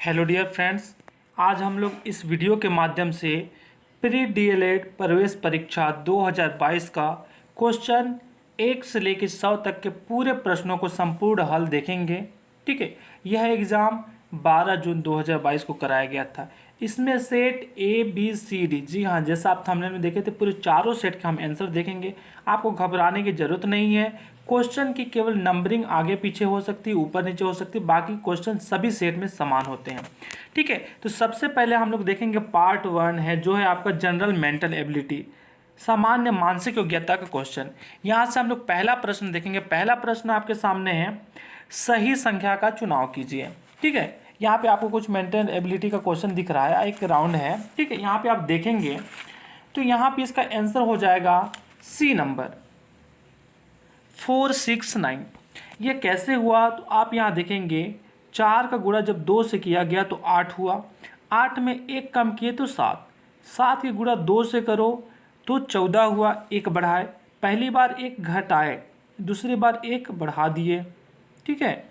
Hello dear friends, आज हम लोग इस वीडियो के माध्यम से प्री डीएलएड प्रवेश परीक्षा 2022 का क्वेश्चन 1 से लेकर 100 तक के पूरे प्रश्नों को संपूर्ण हल देखेंगे। ठीक है, यह एग्ज़ाम 12 जून 2022 को कराया गया था। इसमें set A B C D, जी हाँ, जैसा आप थंबनेल में देखे थे, पूरे चारों सेट का हम आंसर देखेंगे। आपको घबराने की ज़रूरत नहीं है। क्वेश्चन की केवल नंबरिंग आगे पीछे हो सकती है, ऊपर नीचे हो सकती है, बाकी क्वेश्चन सभी सेट में समान होते हैं। ठीक है, तो सबसे पहले हम लोग देखेंगे पार्ट 1 है, जो है आपका जनरल मेंटल एबिलिटी, सामान्य मानसिक योग्यता का क्वेश्चन। यहाँ से हम लोग पहला प्रश्न देखेंगे। पहला प्रश्न आपके सामने है, सही संख्या का चुनाव कीजिए। ठीक है, यहाँ पे आपको कुछ मेंटल एबिलिटी का क्वेश्चन दिख रहा है, एक राउंड है। ठीक है, यहाँ पे आप देखेंगे तो यहाँ पे इसका आंसर हो जाएगा सी नंबर 469। ये कैसे हुआ, तो आप यहाँ देखेंगे 4 का गुणा जब 2 से किया गया तो 8 हुआ, 8 में 1 कम किए तो 7, 7 के गुणा 2 से करो तो 14 हुआ, 1 बढ़ाए, पहली बार 1 घटाए, दूसरी बार 1 बढ़ा दिए। ठीक है,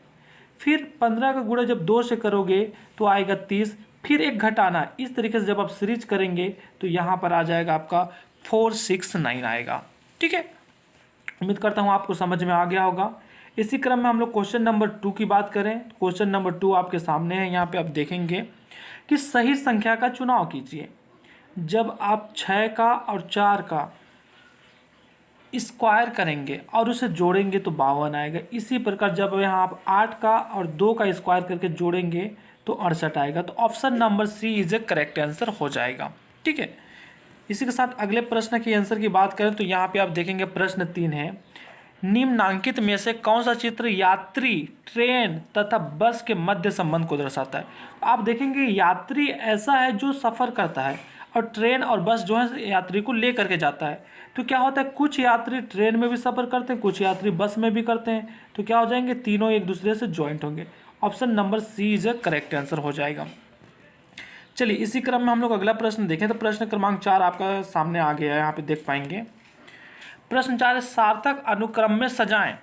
फिर 15 का गुणा जब 2 से करोगे तो आएगा 30, फिर 1 घटाना। इस तरीके से जब आप सीरीज करेंगे तो यहाँ पर आ जाएगा आपका 469 आएगा। ठीक है, उम्मीद करता हूँ आपको समझ में आ गया होगा। इसी क्रम में हम लोग क्वेश्चन नंबर 2 की बात करें। क्वेश्चन नंबर 2 आपके सामने है। यहाँ पे आप देखेंगे कि सही संख्या का चुनाव कीजिए। जब आप 6 का और 4 का स्क्वायर करेंगे और उसे जोड़ेंगे तो 52 आएगा। इसी प्रकार जब यहाँ आप 8 का और 2 का स्क्वायर करके जोड़ेंगे तो 68 आएगा। तो option number C is a correct answer हो जाएगा। ठीक है, इसी के साथ अगले प्रश्न के आंसर की बात करें तो यहाँ पे आप देखेंगे प्रश्न 3 है, निम्नांकित में से कौन सा चित्र यात्री, ट्रेन तथा बस के मध्य संबंध को दर्शाता है। आप देखेंगे यात्री ऐसा है जो सफ़र करता है और ट्रेन और बस जो है यात्री को ले करके जाता है। तो क्या होता है, कुछ यात्री ट्रेन में भी सफ़र करते हैं, कुछ यात्री बस में भी करते हैं। तो क्या हो जाएंगे, तीनों एक दूसरे से ज्वाइंट होंगे। Option number C is a correct answer हो जाएगा। चलिए, इसी क्रम में हम लोग अगला प्रश्न देखें तो प्रश्न क्रमांक 4 आपका सामने आ गया है, यहाँ पे देख पाएंगे। प्रश्न 4 है, सार्थक अनुक्रम में सजाएं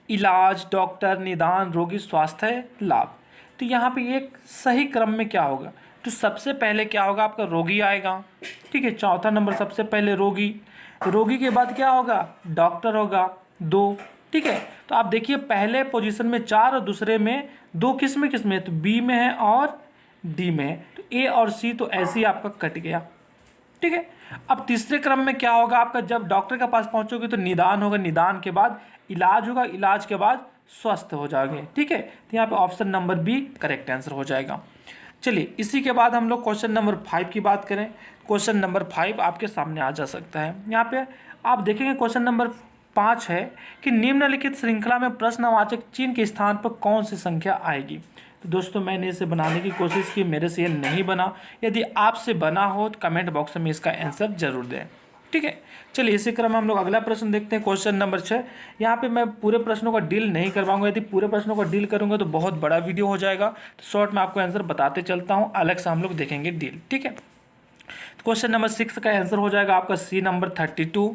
इलाज, डॉक्टर, निदान, रोगी, स्वास्थ्य लाभ। तो यहाँ पे एक सही क्रम में क्या होगा, तो सबसे पहले क्या होगा, आपका रोगी आएगा। ठीक है, चौथा नंबर सबसे पहले रोगी, रोगी के बाद क्या होगा, डॉक्टर होगा 2। ठीक है, तो आप देखिए पहले पोजीशन में 4 और दूसरे में 2 किस में है, तो बी में है और डी में है। तो ए और सी तो ऐसे ही आपका कट गया। ठीक है, अब तीसरे क्रम में क्या होगा आपका, जब डॉक्टर के पास पहुंचोगे तो निदान होगा, निदान के बाद इलाज होगा, इलाज के बाद स्वस्थ हो जाओगे। ठीक है, तो यहाँ पे option number B correct answer हो जाएगा। चलिए, इसी के बाद हम लोग क्वेश्चन नंबर 5 की बात करें। क्वेश्चन नंबर 5 आपके सामने आ जा सकता है। यहाँ पे आप देखेंगे क्वेश्चन नंबर 5 है कि निम्नलिखित श्रृंखला में प्रश्नवाचक चिन्ह के स्थान पर कौन सी संख्या आएगी। तो दोस्तों, मैंने इसे बनाने की कोशिश की, मेरे से ये नहीं बना। यदि आपसे बना हो तो कमेंट बॉक्स में इसका आंसर जरूर दें। ठीक है, चलिए इसी क्रम में हम लोग अगला प्रश्न देखते हैं। Question number 6। यहाँ पे मैं पूरे प्रश्नों का डील नहीं करवाऊंगा, यदि पूरे प्रश्नों का डील करूंगा तो बहुत बड़ा वीडियो हो जाएगा। तो शॉर्ट में आपको आंसर बताते चलता हूँ, अलग से हम लोग देखेंगे डील। ठीक है, क्वेश्चन नंबर 6 का आंसर हो जाएगा आपका सी नंबर 32।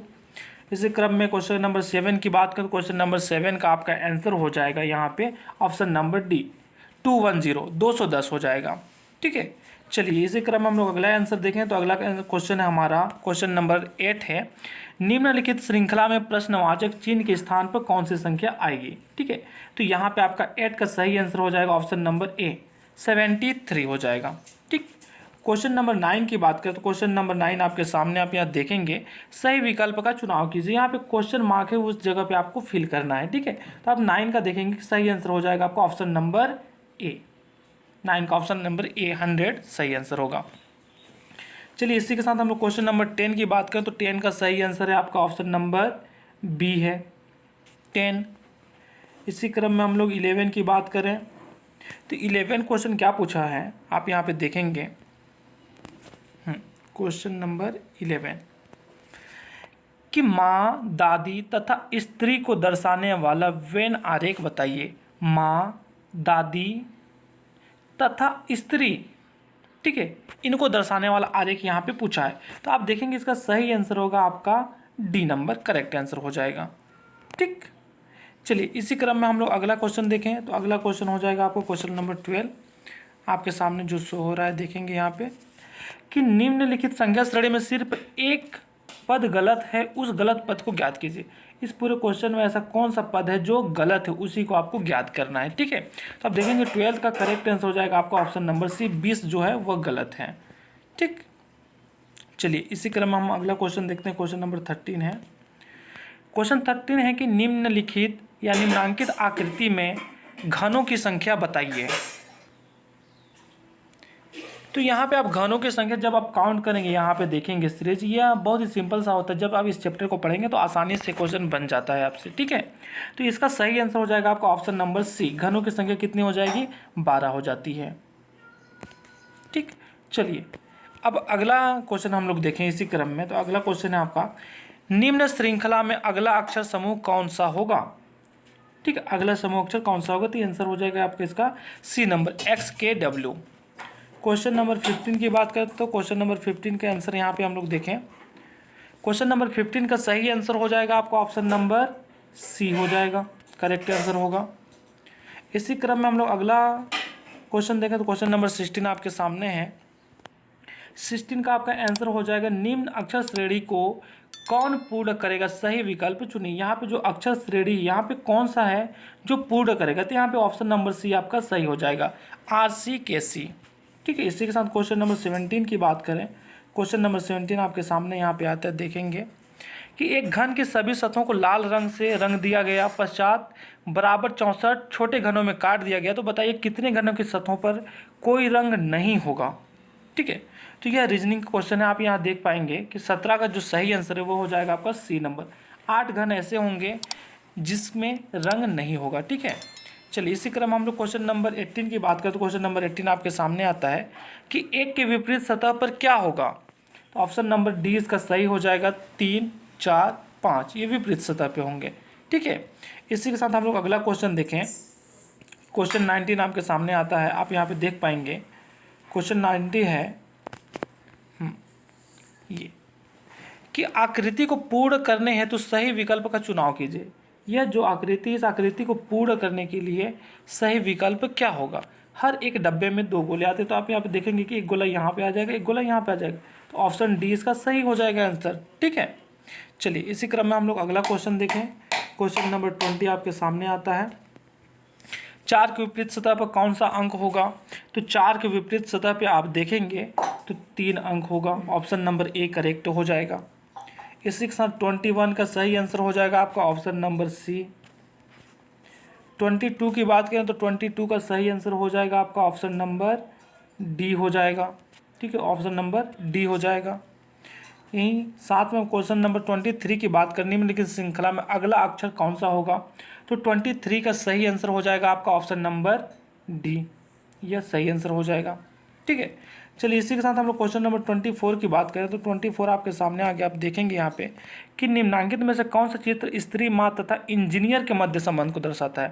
इसी क्रम में क्वेश्चन नंबर 7 की बात करें, क्वेश्चन नंबर 7 का आपका आंसर हो जाएगा यहाँ पे ऑप्शन नंबर डी 210 हो जाएगा। ठीक है, चलिए इसी क्रम में हम लोग अगला आंसर देखें तो अगला क्वेश्चन है हमारा क्वेश्चन नंबर 8 है, निम्नलिखित श्रृंखला में प्रश्नवाचक चिन्ह के स्थान पर कौन सी संख्या आएगी। ठीक है, तो यहाँ पे आपका 8 का सही आंसर हो जाएगा ऑप्शन नंबर ए 73 हो जाएगा। ठीक, क्वेश्चन नंबर 9 की बात करें तो क्वेश्चन नंबर 9 आपके सामने आप यहाँ देखेंगे, सही विकल्प का चुनाव कीजिए। यहाँ पे क्वेश्चन मार्क है, उस जगह पे आपको फिल करना है। ठीक है, तो आप 9 का देखेंगे, सही आंसर हो जाएगा आपका ऑप्शन नंबर ए। 9 का ऑप्शन नंबर ए 100 सही आंसर होगा। चलिए, इसी के साथ हम लोग क्वेश्चन नंबर 10 की बात करें तो 10 का सही आंसर है आपका ऑप्शन नंबर बी है 10। इसी क्रम में हम लोग 11 की बात करें तो 11 क्वेश्चन क्या पूछा है आप यहाँ पे देखेंगे। क्वेश्चन नंबर 11 कि माँ, दादी तथा स्त्री को दर्शाने वाला वेन आरेख बताइए। माँ, दादी तथा स्त्री, ठीक है, इनको दर्शाने वाला आरेख यहाँ पे पूछा है। तो आप देखेंगे इसका सही आंसर होगा आपका डी नंबर करेक्ट आंसर हो जाएगा। ठीक, चलिए इसी क्रम में हम लोग अगला क्वेश्चन देखें तो अगला क्वेश्चन हो जाएगा आपको क्वेश्चन नंबर 12। आपके सामने जो शो हो रहा है देखेंगे यहाँ पे कि निम्नलिखित संख्या श्रेणी में सिर्फ एक पद गलत है, उस गलत पद को ज्ञात कीजिए। इस पूरे क्वेश्चन में ऐसा कौन सा पद है जो गलत है, उसी को आपको ज्ञात करना है। ठीक है, तो आप देखेंगे 12 का करेक्ट आंसर हो जाएगा आपका ऑप्शन नंबर सी, 20 जो है वह गलत है। ठीक, चलिए इसी क्रम में हम अगला क्वेश्चन देखते हैं। क्वेश्चन नंबर 13 है। क्वेश्चन 13 है कि निम्नलिखित या निम्नांकित आकृति में घनों की संख्या बताइए। तो यहाँ पे आप घनों की संख्या जब आप काउंट करेंगे यहाँ पे देखेंगे सीरीज, यह बहुत ही सिंपल सा होता है। जब आप इस चैप्टर को पढ़ेंगे तो आसानी से क्वेश्चन बन जाता है आपसे। ठीक है, तो इसका सही आंसर हो जाएगा आपका ऑप्शन नंबर सी, घनों की संख्या कितनी हो जाएगी, 12 हो जाती है। ठीक, चलिए अब अगला क्वेश्चन हम लोग देखें इसी क्रम में। तो अगला क्वेश्चन है आपका, निम्न श्रृंखला में अगला अक्षर समूह कौन सा होगा। ठीक है, अगला समूह अक्षर कौन सा होगा, तो आंसर हो जाएगा आपका इसका C number, XKW। Question number 15 की बात करें तो क्वेश्चन नंबर 15 का आंसर यहाँ पे हम लोग देखें। क्वेश्चन नंबर 15 का सही आंसर हो जाएगा आपका ऑप्शन नंबर सी हो जाएगा, करेक्ट आंसर होगा। इसी क्रम में हम लोग अगला क्वेश्चन देखें तो क्वेश्चन नंबर 16 आपके सामने है। 16 का आपका आंसर हो जाएगा, निम्न अक्षर श्रेणी को कौन पूर्ण करेगा, सही विकल्प चुनिए। यहाँ पे जो अक्षर श्रेणी यहाँ पे कौन सा है जो पूर्ण करेगा, तो यहाँ पे ऑप्शन नंबर सी आपका सही हो जाएगा, RCKC। ठीक है, इसी के साथ क्वेश्चन नंबर 17 की बात करें। क्वेश्चन नंबर 17 आपके सामने यहाँ पे आता है, देखेंगे कि एक घन की सभी सतहों को लाल रंग से रंग दिया गया, पश्चात बराबर 64 छोटे घनों में काट दिया गया। तो बताइए कितने घनों की सतहों पर कोई रंग नहीं होगा। ठीक है, तो यह रीजनिंग क्वेश्चन है। आप यहाँ देख पाएंगे कि 17 का जो सही आंसर है वो हो जाएगा आपका सी नंबर, 8 घन ऐसे होंगे जिसमें रंग नहीं होगा। ठीक है, चलिए इसी क्रम हम लोग क्वेश्चन नंबर 18 की बात करें तो क्वेश्चन नंबर 18 आपके सामने आता है कि एक के विपरीत सतह पर क्या होगा। तो ऑप्शन नंबर डी इसका सही हो जाएगा, 3, 4, 5 ये विपरीत सतह पे होंगे। ठीक है, इसी के साथ हम लोग अगला क्वेश्चन देखें। क्वेश्चन 19 आपके सामने आता है, आप यहाँ पे देख पाएंगे। क्वेश्चन 90 है ये कि आकृति को पूर्ण करने हेतु सही विकल्प का चुनाव कीजिए। यह जो आकृति, इस आकृति को पूर्ण करने के लिए सही विकल्प क्या होगा। हर एक डब्बे में 2 गोले आते हैं, तो आप यहाँ पे देखेंगे कि एक गोला यहाँ पे आ जाएगा, एक गोला यहाँ पे आ जाएगा, तो ऑप्शन डी इसका सही हो जाएगा आंसर। ठीक है, चलिए इसी क्रम में हम लोग अगला क्वेश्चन देखें। क्वेश्चन नंबर 20 आपके सामने आता है, 4 के विपरीत सतह पर कौन सा अंक होगा। तो 4 के विपरीत सतह पर आप देखेंगे तो 3 अंक होगा, ऑप्शन नंबर ए करेक्ट हो जाएगा। इसी के साथ 21 का सही आंसर हो जाएगा आपका ऑप्शन नंबर सी। 22 की बात करें तो 22 का सही आंसर हो जाएगा आपका ऑप्शन नंबर डी हो जाएगा। ठीक है, ऑप्शन नंबर डी हो जाएगा। यहीं साथ में क्वेश्चन नंबर 23 की बात करनी में, लेकिन श्रृंखला में अगला अक्षर कौन सा होगा। तो 23 का सही आंसर हो जाएगा आपका ऑप्शन नंबर डी, यह सही आंसर हो जाएगा। ठीक है, चलिए इसी के साथ हम लोग क्वेश्चन नंबर 24 की बात करें तो 24 आपके सामने आ गया। आप देखेंगे यहाँ पे कि निम्नांकित में से कौन सा चित्र स्त्री माँ तथा इंजीनियर के मध्य संबंध को दर्शाता है।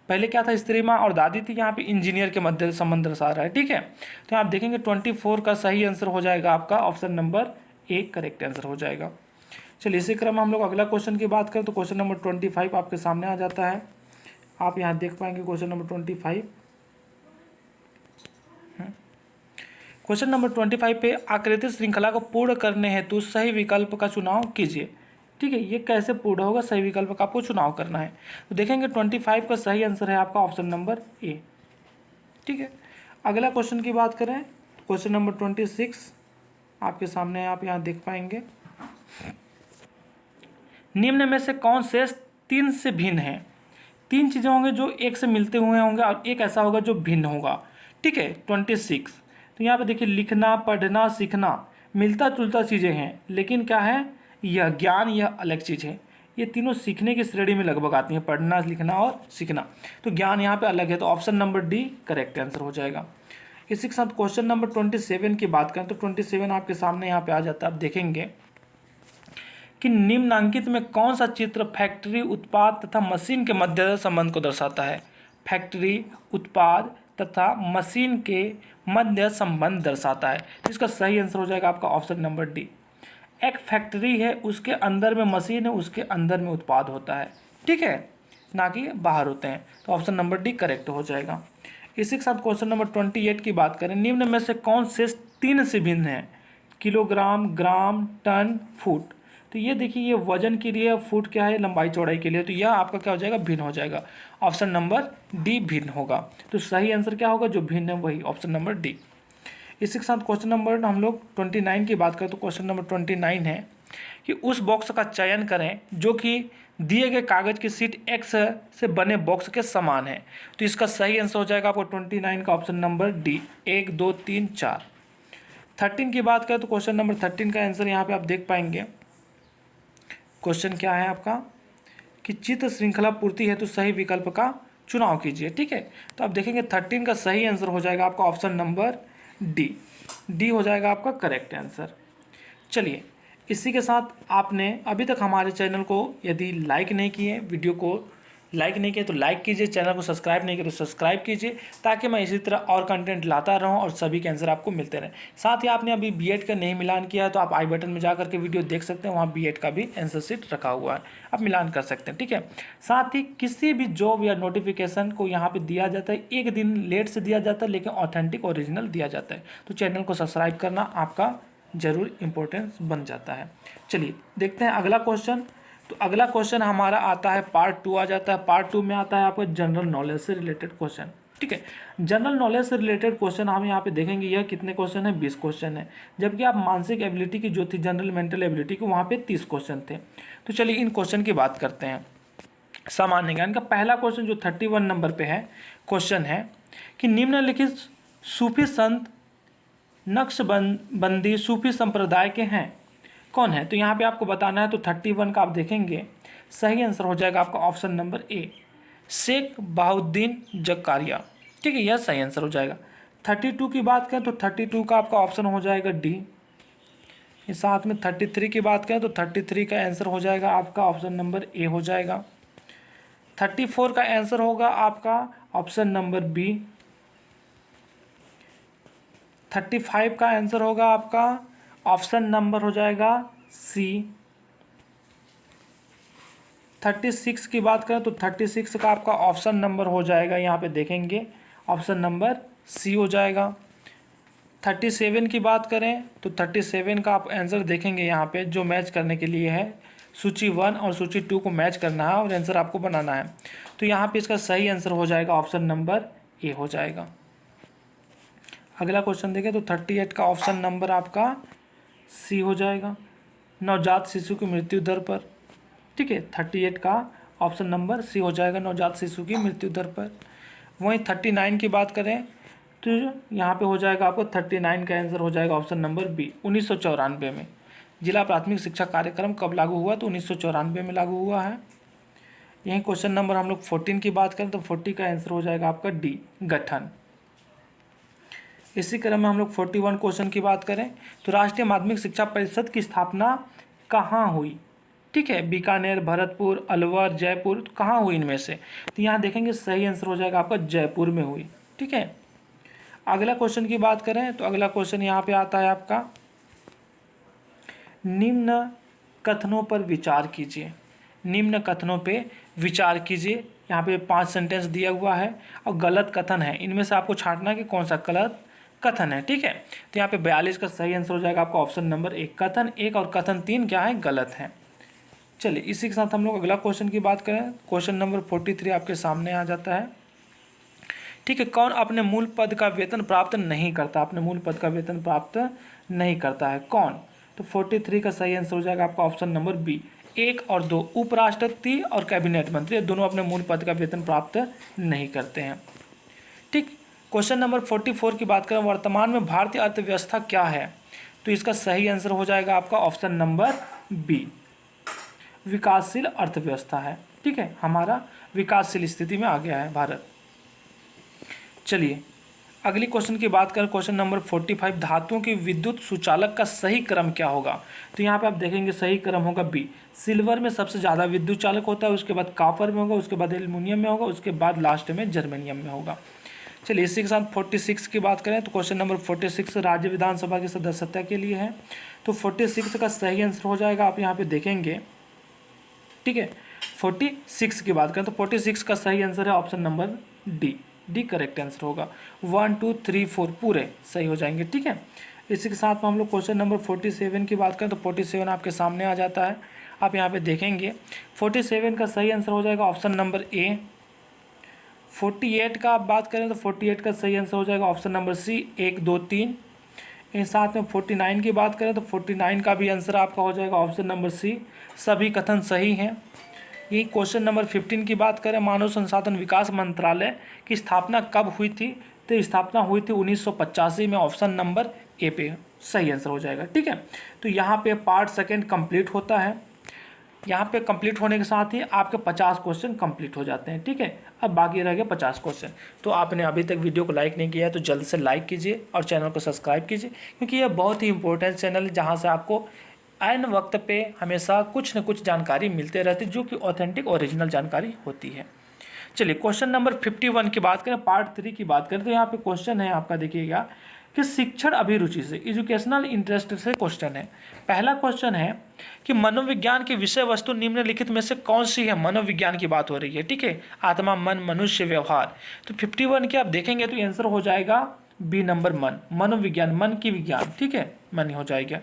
पहले क्या था, स्त्री माँ और दादी थी, यहाँ पे इंजीनियर के मध्य संबंध दर्शा रहा है। ठीक है, तो आप देखेंगे 24 का सही आंसर हो जाएगा आपका ऑप्शन नंबर ए करेक्ट आंसर हो जाएगा। चलिए इसी क्रम में हम लोग अगला क्वेश्चन की बात करें तो क्वेश्चन नंबर 25 आपके सामने आ जाता है। आप यहाँ देख पाएंगे क्वेश्चन नंबर 25। क्वेश्चन नंबर 25 पे आकृति श्रृंखला को पूर्ण करने हेतु सही विकल्प का चुनाव कीजिए। ठीक है, ये कैसे पूर्ण होगा, सही विकल्प का आपको चुनाव करना है। तो देखेंगे 25 का सही आंसर है आपका ऑप्शन नंबर ए। ठीक है, अगला क्वेश्चन की बात करें क्वेश्चन नंबर 26 आपके सामने, आप यहाँ देख पाएंगे, निम्न में से कौन शेष 3 से भिन्न है। 3 चीज़ें होंगे जो एक से मिलते हुए होंगे और एक ऐसा होगा जो भिन्न होगा। ठीक है, 26 तो यहाँ पे देखिए, लिखना, पढ़ना, सीखना मिलता जुलता चीज़ें हैं, लेकिन क्या है, यह ज्ञान, यह अलग चीज़ है। ये तीनों सीखने की श्रेणी में लगभग आती हैं, पढ़ना, लिखना और सीखना। तो ज्ञान यहाँ पे अलग है, तो option number D correct answer हो जाएगा। इसी के साथ क्वेश्चन नंबर 27 की बात करें तो 27 आपके सामने यहाँ पे आ जाता है। आप देखेंगे कि निम्नांकित में कौन सा चित्र फैक्ट्री, उत्पाद तथा मशीन के मध्य संबंध को दर्शाता है। फैक्ट्री, उत्पाद तथा मशीन के मध्य संबंध दर्शाता है। इसका सही आंसर हो जाएगा आपका ऑप्शन नंबर डी। एक फैक्ट्री है, उसके अंदर में मशीन है, उसके अंदर में उत्पाद होता है। ठीक है, ना कि बाहर होते हैं, तो ऑप्शन नंबर डी करेक्ट हो जाएगा। इसी के साथ क्वेश्चन नंबर 28 की बात करें, निम्न में से कौन से 3 से भिन्न है? किलोग्राम, ग्राम, टन, फुट। तो ये देखिए, ये वजन के लिए, फुट क्या है, लंबाई चौड़ाई के लिए। तो यह आपका क्या हो जाएगा, भिन्न हो जाएगा। ऑप्शन नंबर डी भिन्न होगा। तो सही आंसर क्या होगा, जो भिन्न है वही, ऑप्शन नंबर डी। इसी के साथ क्वेश्चन नंबर हम लोग 29 की बात करें तो क्वेश्चन नंबर 29 है कि उस बॉक्स का चयन करें जो कि दिए गए कागज की सीट एक्स से बने बॉक्स के समान है। तो इसका सही आंसर हो जाएगा आपको 29 का ऑप्शन नंबर डी, 1 2 3 4। 13 की बात करें तो क्वेश्चन नंबर 13 का आंसर यहाँ पे आप देख पाएंगे। क्वेश्चन क्या है आपका कि चित्र श्रृंखला पूर्ति हेतु सही विकल्प का चुनाव कीजिए। ठीक है, तो आप देखेंगे 13 का सही आंसर हो जाएगा आपका ऑप्शन नंबर डी हो जाएगा आपका करेक्ट आंसर। चलिए, इसी के साथ आपने अभी तक हमारे चैनल को यदि लाइक नहीं किए, वीडियो को लाइक नहीं किए तो लाइक कीजिए, चैनल को सब्सक्राइब नहीं किए तो सब्सक्राइब कीजिए, ताकि मैं इसी तरह और कंटेंट लाता रहूं और सभी के आंसर आपको मिलते रहें। साथ ही आपने अभी बीएड का नहीं मिलान किया है तो आप आई बटन में जा करके वीडियो देख सकते हैं, वहाँ बीएड का भी आंसर शीट रखा हुआ है, आप मिलान कर सकते हैं। ठीक है, साथ ही किसी भी जॉब या नोटिफिकेशन को यहाँ पर दिया जाता है, एक दिन लेट से दिया जाता है लेकिन ऑथेंटिक ओरिजिनल दिया जाता है। तो चैनल को सब्सक्राइब करना आपका जरूर इम्पोर्टेंस बन जाता है। चलिए देखते हैं अगला क्वेश्चन। तो अगला क्वेश्चन हमारा आता है पार्ट 2 आ जाता है। पार्ट 2 में आता है आपका जनरल नॉलेज से रिलेटेड क्वेश्चन। ठीक है, जनरल नॉलेज से रिलेटेड क्वेश्चन हम यहाँ पे देखेंगे। यह कितने क्वेश्चन है, 20 क्वेश्चन है, जबकि आप मानसिक एबिलिटी की जो थी, जनरल मेंटल एबिलिटी की, वहाँ पे 30 क्वेश्चन थे। तो चलिए इन क्वेश्चन की बात करते हैं। सामान्य ज्ञान का पहला क्वेश्चन जो 31 नंबर पे है, क्वेश्चन है कि निम्नलिखित सूफी संत नक्शबंदी सूफी संप्रदाय के हैं, कौन है? तो यहाँ पे आपको बताना है। तो 31 का आप देखेंगे सही आंसर हो जाएगा आपका option number A, Sheikh Bahauddin Zakariya. ठीक है, यह सही आंसर हो जाएगा। 32 की बात करें तो 32 का आपका ऑप्शन हो जाएगा डी। साथ में 33 की बात करें तो 33 का आंसर हो जाएगा आपका ऑप्शन नंबर ए हो जाएगा। 34 का आंसर होगा आपका ऑप्शन नंबर बी। 35 का आंसर होगा आपका ऑप्शन नंबर हो जाएगा सी। 36 की बात करें तो 36 का आपका ऑप्शन नंबर हो जाएगा, यहाँ पे देखेंगे ऑप्शन नंबर सी हो जाएगा। 37 की बात करें तो 37 का आप आंसर देखेंगे यहाँ पे, जो मैच करने के लिए है, सूची 1 और सूची 2 को मैच करना है और आंसर आपको बनाना है। तो यहाँ पे इसका सही आंसर हो जाएगा ऑप्शन नंबर ए हो जाएगा। अगला क्वेश्चन देखें तो 38 का ऑप्शन नंबर आपका सी हो जाएगा, नवजात शिशु की मृत्यु दर पर। ठीक है, 38 का ऑप्शन नंबर सी हो जाएगा, नवजात शिशु की मृत्यु दर पर। वहीं 39 की बात करें तो यहाँ पे हो जाएगा आपको 39 का आंसर हो जाएगा ऑप्शन नंबर बी, 1994 में। जिला प्राथमिक शिक्षा कार्यक्रम कब लागू हुआ? तो 1994 में लागू हुआ है। यहीं क्वेश्चन नंबर हम लोग 14 की बात करें तो 40 का आंसर हो जाएगा आपका डी, गठन। इसी क्रम में हम लोग 41 क्वेश्चन की बात करें तो राष्ट्रीय माध्यमिक शिक्षा परिषद की स्थापना कहाँ हुई? ठीक है, बीकानेर, भरतपुर, अलवर, जयपुर, तो कहाँ हुई इनमें से? तो यहाँ देखेंगे सही आंसर हो जाएगा आपका जयपुर में हुई। ठीक है, अगला क्वेश्चन की बात करें तो अगला क्वेश्चन यहाँ पे आता है आपका, निम्न कथनों पर विचार कीजिए। निम्न कथनों पे विचार कीजिए। यहाँ पे 5 सेंटेंस दिया हुआ है और गलत कथन है, इनमें से आपको छांटना है कि कौन सा गलत कथन है। ठीक है, तो यहाँ पे 42 का सही आंसर हो जाएगा आपका ऑप्शन नंबर 1, कथन 1 और कथन 3 क्या है, गलत है। चलिए इसी के साथ हम लोग अगला क्वेश्चन की बात करें। क्वेश्चन नंबर 43 आपके सामने आ जाता है। ठीक है, कौन अपने मूल पद का वेतन प्राप्त नहीं करता? अपने मूल पद का वेतन प्राप्त नहीं करता है, कौन? तो 43 का सही आंसर हो जाएगा आपका ऑप्शन नंबर बी, 1 और 2, उपराष्ट्रपति और कैबिनेट मंत्री, दोनों अपने मूल पद का वेतन प्राप्त नहीं करते हैं। ठीक, क्वेश्चन नंबर 44 की बात करें, वर्तमान में भारतीय अर्थव्यवस्था क्या है? तो इसका सही आंसर हो जाएगा आपका ऑप्शन नंबर बी, विकासशील अर्थव्यवस्था है। ठीक है, हमारा विकासशील स्थिति में आ गया है भारत। चलिए अगली क्वेश्चन की बात करें, क्वेश्चन नंबर 45, धातुओं की विद्युत सुचालक का सही क्रम क्या होगा? तो यहाँ पे आप देखेंगे सही क्रम होगा बी, सिल्वर में सबसे ज़्यादा विद्युत चालक होता है, उसके बाद कॉपर में होगा, उसके बाद एल्युमिनियम में होगा, उसके बाद लास्ट में जर्मेनियम में होगा। चलिए इसी के साथ 46 की बात करें तो क्वेश्चन नंबर 46 राज्य विधानसभा की सदस्यता के लिए है। तो 46 का सही आंसर हो जाएगा, आप यहाँ पे देखेंगे। ठीक है, 46 की बात करें तो 46 का सही आंसर है option number D, D correct answer होगा। 1 2 3 4 पूरे सही हो जाएंगे। ठीक है, इसी के साथ में हम लोग क्वेश्चन नंबर 47 की बात करें तो 47 आपके सामने आ जाता है। आप यहाँ पे देखेंगे 47 का सही आंसर हो जाएगा ऑप्शन नंबर ए। 48 का आप बात करें तो 48 का सही आंसर हो जाएगा ऑप्शन नंबर सी 1 2 3। इस साथ में 49 की बात करें तो 49 का भी आंसर आपका हो जाएगा ऑप्शन नंबर सी, सभी कथन सही हैं। यही क्वेश्चन नंबर 15 की बात करें, मानव संसाधन विकास मंत्रालय की स्थापना कब हुई थी, तो स्थापना हुई थी 1985 में, ऑप्शन नंबर ए पे सही आंसर हो जाएगा। ठीक है, तो यहाँ पे पार्ट सेकंड कंप्लीट होता है। यहाँ पे कंप्लीट होने के साथ ही आपके 50 क्वेश्चन कंप्लीट हो जाते हैं। ठीक है, अब बाकी रह गए 50 क्वेश्चन। तो आपने अभी तक वीडियो को लाइक नहीं किया है तो जल्द से लाइक कीजिए और चैनल को सब्सक्राइब कीजिए, क्योंकि यह बहुत ही इंपॉर्टेंट चैनल है जहाँ से आपको ऐन वक्त पे हमेशा कुछ न कुछ जानकारी मिलते रहती है, जो कि ऑथेंटिक ओरिजिनल जानकारी होती है। चलिए क्वेश्चन नंबर 51 की बात करें, पार्ट 3 की बात करें तो यहाँ पे क्वेश्चन है आपका, देखिएगा कि शिक्षण अभिरुचि से, एजुकेशनल इंटरेस्ट से क्वेश्चन है। पहला क्वेश्चन है कि मनोविज्ञान की विषय वस्तु निम्नलिखित में से कौन सी है। मनोविज्ञान की बात हो रही है। ठीक है, आत्मा, मन, मनुष्य, व्यवहार। तो 51 के आप देखेंगे तो आंसर हो जाएगा बी नंबर मन, मनोविज्ञान, मन की विज्ञान। ठीक है, मन हो जाएगा।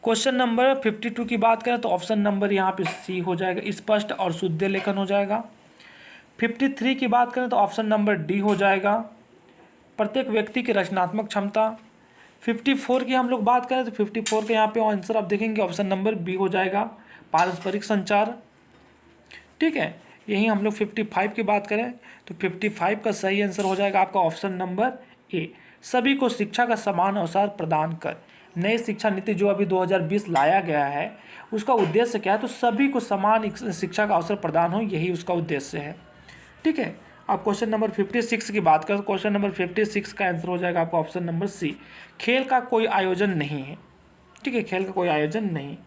क्वेश्चन नंबर 52 की बात करें तो ऑप्शन नंबर यहाँ पे सी हो जाएगा, स्पष्ट और शुद्ध लेखन हो जाएगा। 53 की बात करें तो ऑप्शन नंबर डी हो जाएगा, प्रत्येक व्यक्ति की रचनात्मक क्षमता। 54 की हम लोग बात करें तो 54 के यहाँ पे आंसर आप देखेंगे ऑप्शन नंबर बी हो जाएगा, पारस्परिक संचार। ठीक है, यही हम लोग 55 की बात करें तो 55 का सही आंसर हो जाएगा आपका ऑप्शन नंबर ए, सभी को शिक्षा का समान अवसर प्रदान कर। नई शिक्षा नीति जो अभी 2020 लाया गया है, उसका उद्देश्य क्या है, तो सभी को समान शिक्षा का अवसर प्रदान हो, यही उसका उद्देश्य है। ठीक है, अब क्वेश्चन नंबर 56 की बात करें तो क्वेश्चन नंबर 56 का आंसर हो जाएगा आपका ऑप्शन नंबर सी, खेल का कोई आयोजन नहीं है। ठीक है, खेल का कोई आयोजन नहीं।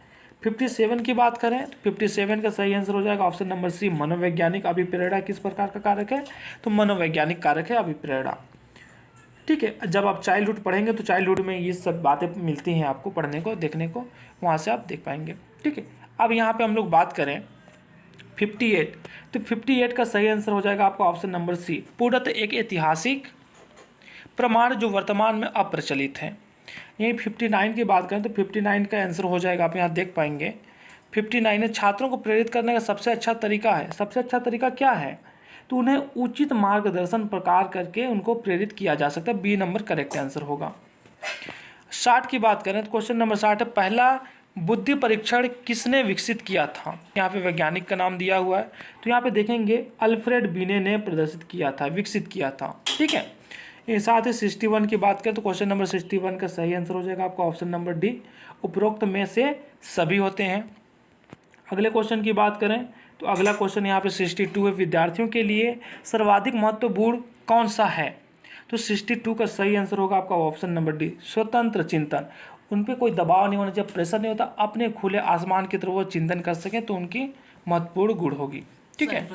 57 की बात करें तो 57 का सही आंसर हो जाएगा ऑप्शन नंबर सी, मनोवैज्ञानिक अभिप्रेरणा किस प्रकार का कारक है, तो मनोवैज्ञानिक कारक है अभिप्रेरणा। ठीक है, जब आप चाइल्डहुड पढ़ेंगे तो चाइल्डहुड में ये सब बातें मिलती हैं आपको पढ़ने को, देखने को, वहाँ से आप देख पाएंगे। ठीक है, अब यहाँ पे हम लोग बात करें 58, तो 58 का सही आंसर हो जाएगा आपका ऑप्शन नंबर सी, पूर्णतः एक ऐतिहासिक प्रमाण जो वर्तमान में अप्रचलित है। यही 59 की बात करें तो 59 का आंसर हो जाएगा, आप यहाँ देख पाएंगे 59 छात्रों को प्रेरित करने का सबसे अच्छा तरीका है। सबसे अच्छा तरीका क्या है, तो उन्हें उचित मार्गदर्शन प्रकार करके उनको प्रेरित किया जा सकता है, बी नंबर करेक्ट आंसर होगा। 60 की बात करें तो क्वेश्चन नंबर 60 है, पहला बुद्धि परीक्षण किसने विकसित किया था। यहाँ पे वैज्ञानिक का नाम दिया हुआ है, तो यहाँ पे देखेंगे अल्फ्रेड बिने ने प्रदर्शित किया था, विकसित किया था। ठीक है, ये साथ ही 61 की बात करें तो क्वेश्चन नंबर 61 का सही आंसर हो जाएगा आपका ऑप्शन नंबर डी, उपरोक्त में से सभी होते हैं। अगले क्वेश्चन की बात करें तो अगला क्वेश्चन यहाँ पे 62 है, विद्यार्थियों के लिए सर्वाधिक महत्वपूर्ण कौन सा है, तो 62 का सही आंसर होगा आपका ऑप्शन नंबर डी, स्वतंत्र चिंतन। उन पर कोई दबाव नहीं होना चाहिए, प्रेशर नहीं होता, अपने खुले आसमान की तरफ वो चिंतन कर सकें, तो उनकी महत्वपूर्ण गुण होगी। ठीक है,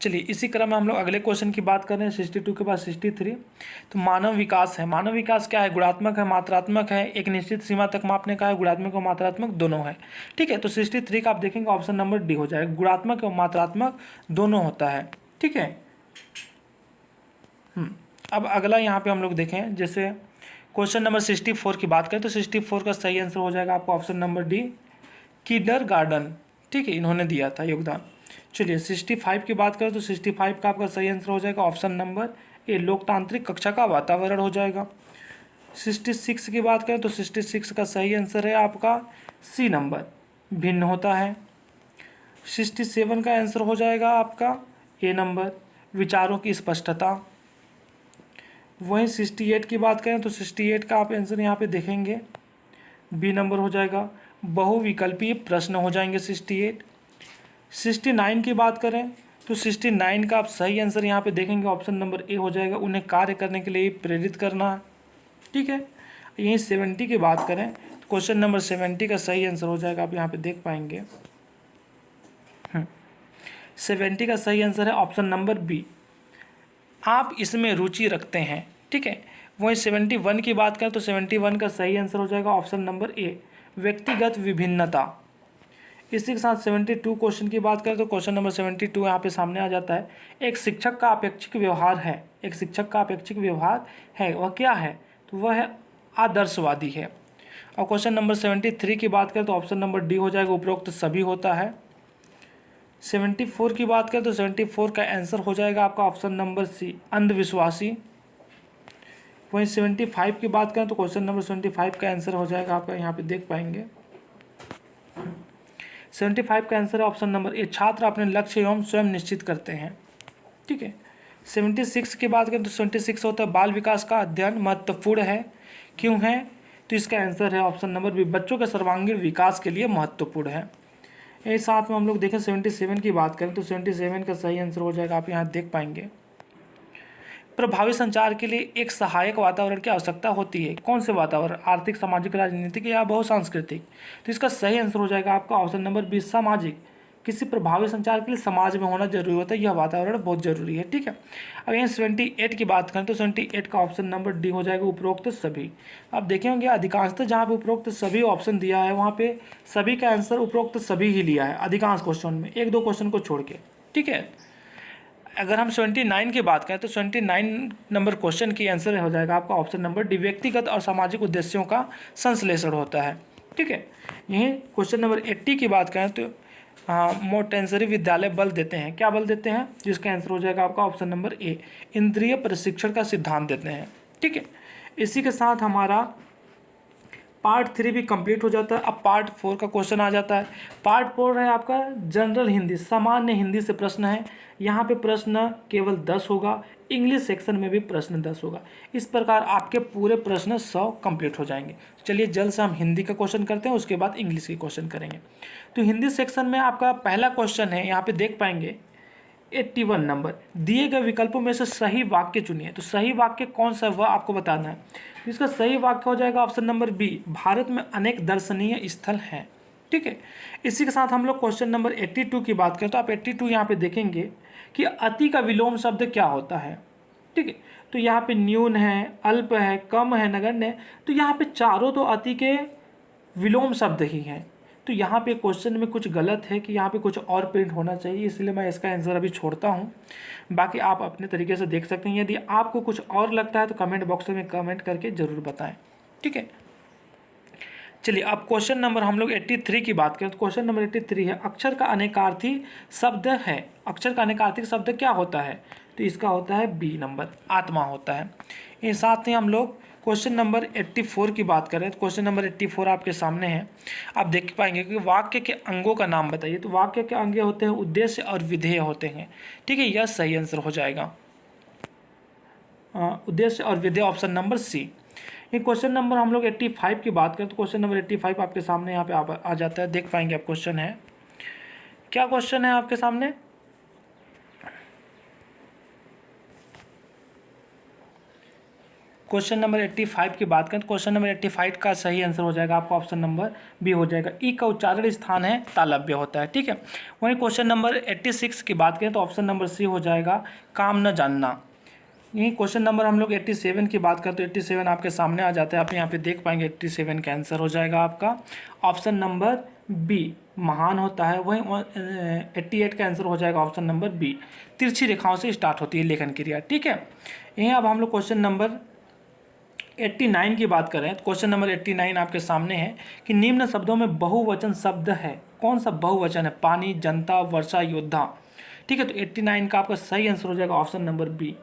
चलिए इसी क्रम में हम लोग अगले क्वेश्चन की बात कर रहे हैं 62 के बाद 63, तो मानव विकास है। मानव विकास क्या है, गुणात्मक है, मात्रात्मक है, एक निश्चित सीमा तक मापने का है, गुणात्मक और मात्रात्मक दोनों है। ठीक है, तो 63 का आप देखेंगे ऑप्शन नंबर डी हो जाएगा, गुणात्मक और मात्रात्मक दोनों होता है। ठीक है, अब अगला यहाँ पे हम लोग देखें, जैसे क्वेश्चन नंबर 64 की बात करें तो 64 का सही आंसर हो जाएगा आपका ऑप्शन नंबर डी, किंडरगार्टन। ठीक है, इन्होंने दिया था योगदान। चलिए 65 की बात करें तो 65 का आपका सही आंसर हो जाएगा ऑप्शन नंबर ए, लोकतांत्रिक कक्षा का वातावरण हो जाएगा। 66 की बात करें तो 66 का सही आंसर है आपका सी नंबर, भिन्न होता है। 67 का आंसर हो जाएगा आपका ए नंबर, विचारों की स्पष्टता। वहीं 68 की बात करें तो 68 का आप आंसर यहाँ पे देखेंगे बी नंबर हो जाएगा, बहुविकल्पीय प्रश्न हो जाएंगे 68। 69 की बात करें तो 69 का आप सही आंसर यहाँ पे देखेंगे ऑप्शन नंबर ए हो जाएगा, उन्हें कार्य करने के लिए प्रेरित करना है। ठीक है, यहीं 70 की बात करें तो क्वेश्चन नंबर 70 का सही आंसर हो जाएगा, आप यहाँ पे देख पाएंगे 70 का सही आंसर है ऑप्शन नंबर बी, आप इसमें रुचि रखते हैं। ठीक है, वहीं 71 की बात करें तो 71 का सही आंसर हो जाएगा ऑप्शन नंबर ए, व्यक्तिगत विभिन्नता। इसी के साथ 72 क्वेश्चन की बात करें तो क्वेश्चन नंबर 72 यहाँ पे सामने आ जाता है। एक शिक्षक का अपेक्षित व्यवहार है, एक शिक्षक का अपेक्षित व्यवहार है, वह क्या है? तो वह है आदर्शवादी है। और क्वेश्चन नंबर 73 की बात करें तो ऑप्शन नंबर डी हो जाएगा, उपरोक्त सभी होता है। 74 की बात करें तो 74 का आंसर हो जाएगा आपका ऑप्शन नंबर सी, अंधविश्वासी। वहीं 75 की बात करें तो क्वेश्चन नंबर 75 का आंसर हो जाएगा आपका, यहाँ पे देख पाएंगे 75 का आंसर है ऑप्शन नंबर ए, छात्र अपने लक्ष्य एवं स्वयं निश्चित करते हैं। ठीक है। 76 की बात करें तो 76 होता है बाल विकास का अध्ययन महत्वपूर्ण है, क्यों है? तो इसका आंसर है ऑप्शन नंबर बी, बच्चों के सर्वांगीण विकास के लिए महत्वपूर्ण है। एक साथ में हम लोग देखें 77 की बात करें तो 77 का सही आंसर हो जाएगा, आप यहाँ देख पाएंगे प्रभावी संचार के लिए एक सहायक वातावरण की आवश्यकता होती है। कौन से वातावरण? आर्थिक, सामाजिक, राजनीतिक या बहुसांस्कृतिक? तो इसका सही आंसर हो जाएगा आपका ऑप्शन नंबर बी, सामाजिक। किसी प्रभावी संचार के लिए समाज में होना जरूरी होता है, यह वातावरण बहुत जरूरी है। ठीक है। अब यहाँ 78 की बात करें तो 78 का ऑप्शन नंबर डी हो जाएगा, उपरोक्त सभी। आप देखे होंगे अधिकांशतः जहाँ पे उपरोक्त सभी ऑप्शन दिया है वहाँ पे सभी का आंसर उपरोक्त सभी ही लिया है अधिकांश क्वेश्चन में, एक दो क्वेश्चन को छोड़ के। ठीक है। अगर हम 79 की बात करें तो 29 नंबर क्वेश्चन की आंसर हो जाएगा आपका ऑप्शन नंबर डी, व्यक्तिगत और सामाजिक उद्देश्यों का संश्लेषण होता है। ठीक है। यहीं क्वेश्चन नंबर 80 की बात करें तो मोटेंसरी विद्यालय बल देते हैं, क्या बल देते हैं? जिसका आंसर हो जाएगा आपका ऑप्शन नंबर ए, इंद्रिय प्रशिक्षण का सिद्धांत देते हैं। ठीक है। इसी के साथ हमारा पार्ट 3 भी कंप्लीट हो जाता है। अब पार्ट 4 का क्वेश्चन आ जाता है। पार्ट 4 है आपका जनरल हिंदी, सामान्य हिंदी से प्रश्न है। यहाँ पे प्रश्न केवल 10 होगा, इंग्लिश सेक्शन में भी प्रश्न 10 होगा। इस प्रकार आपके पूरे प्रश्न 100 कंप्लीट हो जाएंगे। चलिए जल्द से हम हिंदी का क्वेश्चन करते हैं, उसके बाद इंग्लिश के क्वेश्चन करेंगे। तो हिंदी सेक्शन में आपका पहला क्वेश्चन है, यहाँ पे देख पाएंगे 81 नंबर, दिए गए विकल्पों में से सही वाक्य चुनिए। तो सही वाक्य कौन सा वह आपको बताना है। तो इसका सही वाक्य हो जाएगा ऑप्शन नंबर बी, भारत में अनेक दर्शनीय स्थल हैं। ठीक है। इसी के साथ हम लोग क्वेश्चन नंबर 82 की बात करें तो आप 82 यहाँ पे देखेंगे कि अति का विलोम शब्द क्या होता है। ठीक है। तो यहाँ पे न्यून है, अल्प है, कम है, नगण्य है। तो यहाँ पे चारों तो अति के विलोम शब्द ही हैं। तो यहाँ पे क्वेश्चन में कुछ गलत है कि यहाँ पे कुछ और प्रिंट होना चाहिए, इसलिए मैं इसका आंसर अभी छोड़ता हूँ। बाकी आप अपने तरीके से देख सकते हैं। यदि आपको कुछ और लगता है तो कमेंट बॉक्स में कमेंट करके ज़रूर बताएं। ठीक है। चलिए अब क्वेश्चन नंबर हम लोग 83 की बात करें तो क्वेश्चन नंबर 83 है, अक्षर का अनेकार्थी शब्द है। अक्षर का अनेकार्थी शब्द क्या होता है? तो इसका होता है बी नंबर, आत्मा होता है। इस साथ ही हम लोग क्वेश्चन नंबर 84 की बात करें तो क्वेश्चन नंबर 84 आपके सामने है। आप देख पाएंगे कि वाक्य के अंगों का नाम बताइए। तो वाक्य के अंग होते हैं उद्देश्य और विधेय होते हैं। ठीक है, यह सही आंसर हो जाएगा, उद्देश्य और विधेय, ऑप्शन नंबर सी। ये क्वेश्चन नंबर हम लोग 85 की बात करें तो क्वेश्चन नंबर 85 आपके सामने यहाँ पे आ जाता है, देख पाएंगे आप। क्वेश्चन है, क्या क्वेश्चन है आपके सामने? क्वेश्चन नंबर 85 की बात करें तो क्वेश्चन नंबर 85 का सही आंसर हो जाएगा आपका ऑप्शन नंबर बी हो जाएगा, ई का उच्चारण स्थान है तालव्य होता है। ठीक है। वहीं क्वेश्चन नंबर 86 की बात करें तो ऑप्शन नंबर सी हो जाएगा, काम न जानना। यही क्वेश्चन नंबर हम लोग 87 की बात करें तो 87 आपके सामने आ जाता है, आप यहाँ पे देख पाएंगे 87 का आंसर हो जाएगा आपका ऑप्शन नंबर बी, महान होता है। वहीं 88 का आंसर हो जाएगा ऑप्शन नंबर बी, तिरछी रेखाओं से स्टार्ट होती है लेखन क्रिया। ठीक है। यहीं अब हम लोग क्वेश्चन नंबर 89 की बात करें तो क्वेश्चन नंबर 89 आपके सामने है कि निम्न शब्दों में बहुवचन शब्द है, कौन सा बहुवचन है? पानी, जनता, वर्षा, योद्धा। ठीक है। तो 89 का आपका सही आंसर हो जाएगा ऑप्शन नंबर बी,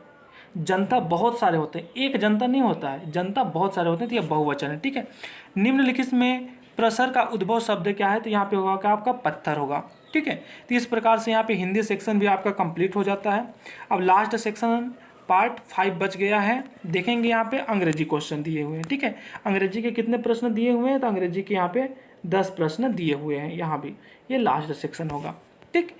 जनता बहुत सारे होते हैं, एक जनता नहीं होता है, जनता बहुत सारे होते हैं, तो यह बहुवचन है। ठीक है। निम्नलिखित में प्रसर का उद्भव शब्द क्या है? तो यहाँ पे होगा क्या आपका पत्थर होगा। ठीक है। तो इस प्रकार से यहाँ पे हिंदी सेक्शन भी आपका कंप्लीट हो जाता है। अब लास्ट सेक्शन पार्ट 5 बच गया है। देखेंगे यहाँ पे अंग्रेजी क्वेश्चन दिए हुए हैं। ठीक है। अंग्रेजी के कितने प्रश्न दिए हुए हैं? तो अंग्रेजी के यहाँ पे 10 प्रश्न दिए हुए हैं, यहाँ भी ये लास्ट सेक्शन होगा। ठीक।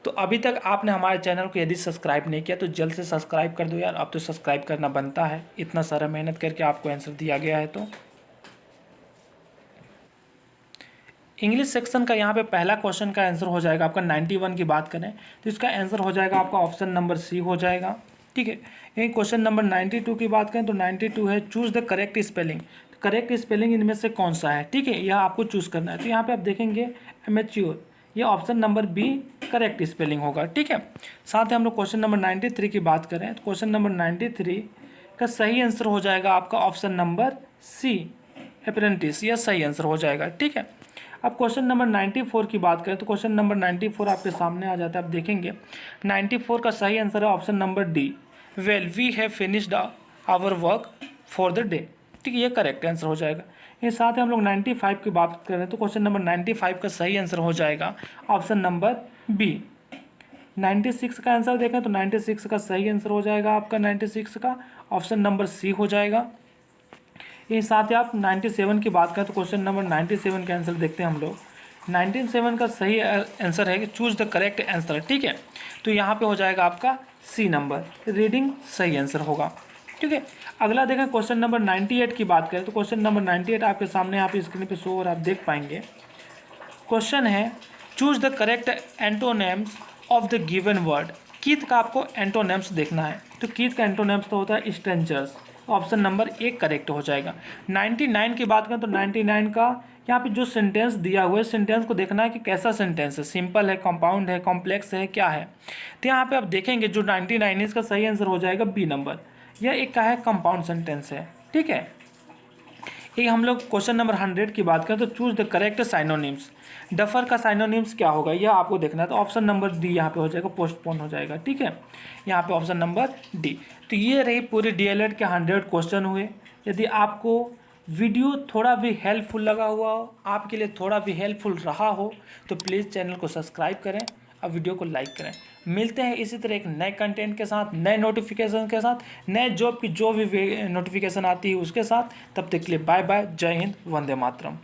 तो अभी तक आपने हमारे चैनल को यदि सब्सक्राइब नहीं किया तो जल्द से सब्सक्राइब कर दो यार, अब तो सब्सक्राइब करना बनता है, इतना सारा मेहनत करके आपको आंसर दिया गया है। तो इंग्लिश सेक्शन का यहाँ पे पहला क्वेश्चन का आंसर हो जाएगा आपका 91 की बात करें तो इसका आंसर हो जाएगा आपका ऑप्शन नंबर सी हो जाएगा। ठीक है। यही क्वेश्चन नंबर 92 की बात करें तो 92 है, choose the correct spelling. Correct spelling इनमें से कौन सा है, ठीक है, यह आपको चूज़ करना है। तो यहाँ पे आप देखेंगे एमेच्योर, ये option number B correct spelling होगा, ठीक है। साथ ही हम लोग क्वेश्चन नंबर 93 की बात करें तो क्वेश्चन नंबर 93 का सही आंसर हो जाएगा आपका ऑप्शन नंबर सी अप्रेंटिस, यह सही आंसर हो जाएगा, ठीक है। अब क्वेश्चन नंबर 94 की बात करें तो क्वेश्चन नंबर 94 आपके सामने आ जाता है। आप देखेंगे 94 का सही आंसर है option number D, well we have finished our work for the day, ठीक है, ये करेक्ट आंसर हो जाएगा। ये साथ ही हम लोग 95 की बात करें तो क्वेश्चन नंबर 95 का सही आंसर हो जाएगा ऑप्शन नंबर बी। 96 का आंसर देखें तो 96 का सही आंसर हो जाएगा आपका 96 का ऑप्शन नंबर सी हो जाएगा। ये साथ ही आप 97 की बात करें तो क्वेश्चन नंबर 97 का आंसर देखते हैं हम लोग। 97 का सही आंसर है कि चूज द करेक्ट आंसर, ठीक है, तो यहाँ पे हो जाएगा आपका सी नंबर, रीडिंग सही आंसर होगा, ठीक है। अगला देखें क्वेश्चन नंबर 98 की बात करें तो क्वेश्चन नंबर 98 आपके सामने यहाँ पे स्क्रीन पे शो और आप देख पाएंगे। क्वेश्चन है choose the correct antonyms of the given word. Keith का आपको एंटोनेम्स देखना है, तो कीथ का एंटोनेम्स तो होता है strangers, option number A correct हो जाएगा। 99 की बात करें तो 99 का यहाँ पे जो सेंटेंस दिया हुआ है, सेंटेंस को देखना है कि कैसा सेंटेंस है, सिंपल है, कंपाउंड है, कॉम्प्लेक्स है, क्या है। तो यहाँ पे आप देखेंगे जो 99 इसका सही आंसर हो जाएगा बी नंबर, यह एक का है कंपाउंड सेंटेंस है, ठीक है। ये हम लोग क्वेश्चन नंबर 100 की बात करें तो choose the correct synonyms. Duffer का साइनोनिम्स क्या होगा यह आपको देखना है, तो ऑप्शन नंबर डी यहाँ पे हो जाएगा, पोस्टपोन हो जाएगा, ठीक है, यहाँ पे ऑप्शन नंबर डी। तो ये रही पूरी डीएलएड के 100 क्वेश्चन हुए। यदि आपको वीडियो थोड़ा भी हेल्पफुल लगा हुआ हो, आपके लिए थोड़ा भी हेल्पफुल रहा हो, तो प्लीज़ चैनल को सब्सक्राइब करें और वीडियो को लाइक करें। मिलते हैं इसी तरह एक नए कंटेंट के साथ, नए नोटिफिकेशन के साथ, नए जॉब की जो भी नोटिफिकेशन आती है उसके साथ। तब तक के लिए बाय बाय, जय हिंद, वंदे मातरम।